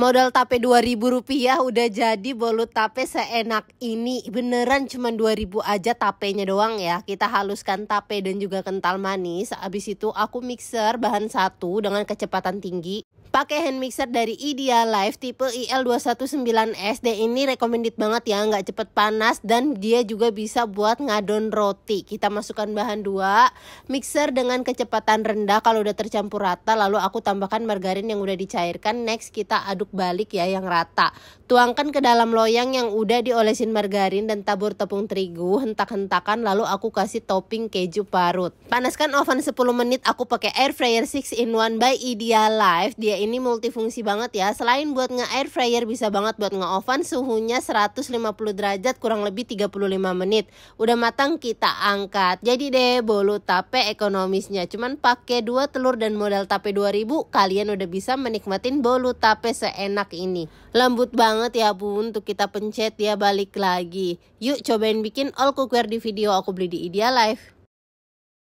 Modal tape Rp2.000 udah jadi bolu tape seenak ini. Beneran cuma 2.000 aja tapenya doang ya. Kita haluskan tape dan juga kental manis. Abis itu aku mixer bahan satu dengan kecepatan tinggi. Pakai hand mixer dari Idealife tipe IL219S. Dia ini recommended banget ya, nggak cepet panas dan dia juga bisa buat ngadon roti. Kita masukkan bahan 2, mixer dengan kecepatan rendah. Kalau udah tercampur rata, lalu aku tambahkan margarin yang udah dicairkan. Next kita aduk balik ya yang rata. Tuangkan ke dalam loyang yang udah diolesin margarin dan tabur tepung terigu. Hentak-hentakan lalu aku kasih topping keju parut. Panaskan oven 10 menit. Aku pakai air fryer 6-in-1 by Idealife. Dia ini multifungsi banget ya. Selain buat nge-air fryer, bisa banget buat nge-oven. Suhunya 150 derajat kurang lebih 35 menit. Udah matang kita angkat. Jadi deh bolu tape ekonomisnya cuman pakai 2 telur dan modal tape 2.000. Kalian udah bisa menikmatin bolu tape seenak ini. Lembut banget ya bun. Untuk kita pencet ya balik lagi. Yuk cobain bikin all cookware di video aku beli di Idealife.